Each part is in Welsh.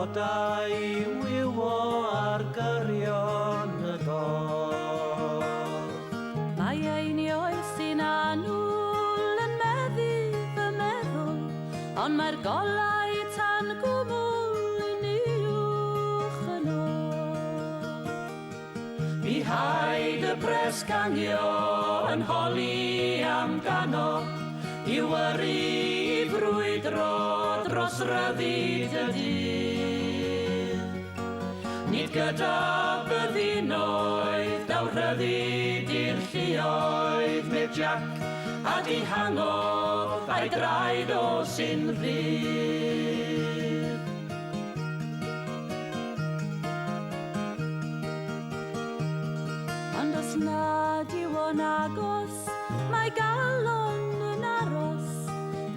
blodau wywo ar gyrion y gorff. Mae einioes sy'n anwl yn meddu fy meddwl, ond mae'r golau tan gwmwl yn uwch yn ôl. Mi haid y presgangio yn holi amdano, i wyru i frwydro dros ryddid y dydd. Nid gyda byddinoedd daw ryddid i'r lluoedd, Mib Jack a dihangodd a'i draed o sy'n rhydd. Ond os nad yw o'n agos, mae galon yn aros.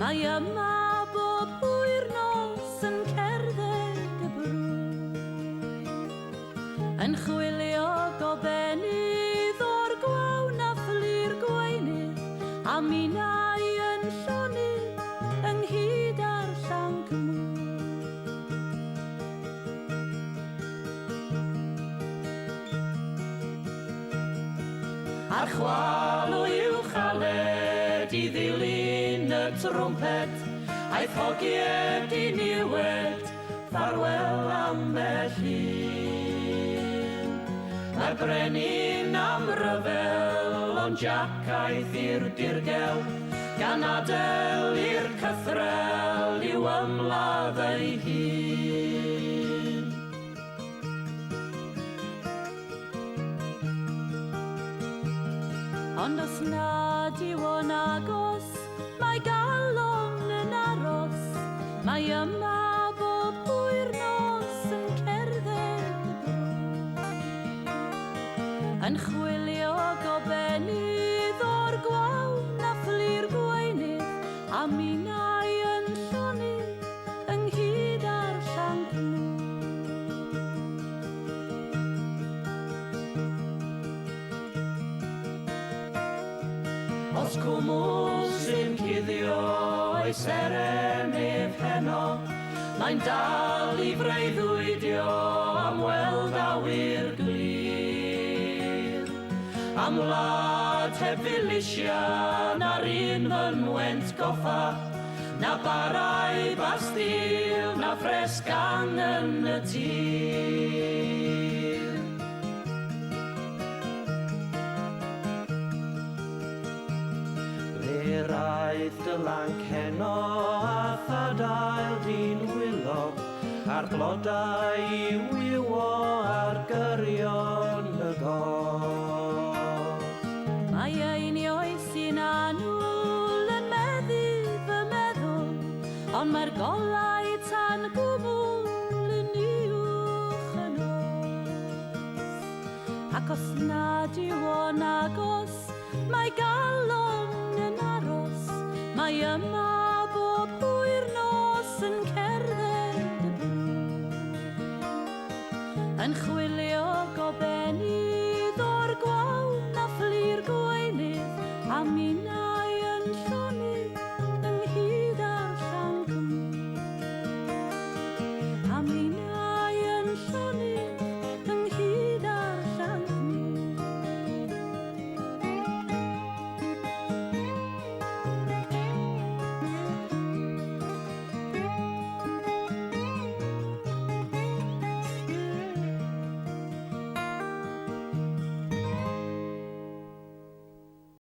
Mae yma bob hwyr nos yn cerdded y brwy, yn chwilio gobenydd o'r gwawn a fflir gweinydd, a minnau yn llonydd ynghyd ar llanc mwy. A'r chwal o uwchaled i ddilyn y trompet, a'i phogied i niwed, ffarwel ambell un. Mae'r brenin am ryfel, ond Jack aeth i'r dirgel, gan adael i'r cythrel i'w ymladd ei hun. Ond os nad yw o'n agos, mae galon yn aros. Mae yma bob hwyr nos yn cerdded y brwy, yn chwilio gobenydd o'r gwawn a fflir gweinydd, a minnau yn llonydd ynghyd ar llanc mwy. Os cwmwl sy'n cuddio ei seren ef heno, mae'n dal i freuddwydio am weld awyr glir. Am wlad heb filisian ar un fynwent goffa, na barau bastil, na fresgan yn y tir. Yr aeth dy lanc heno a thadail di'n wylog, a'r blodau i wywo ar gyrion y gorff. Mae einioes sy'n anwl yn meddu fy meddwl, ond mae'r golau tan gwmwl yn uwch yn oes. Ac os nad yw o'n agos, mae galon yn aros. Mae yma bob hwyr nos yn cerdded y brwy, yn chwilio gobenydd o'r gwawn a fflir gweinydd, a minnau yn llonydd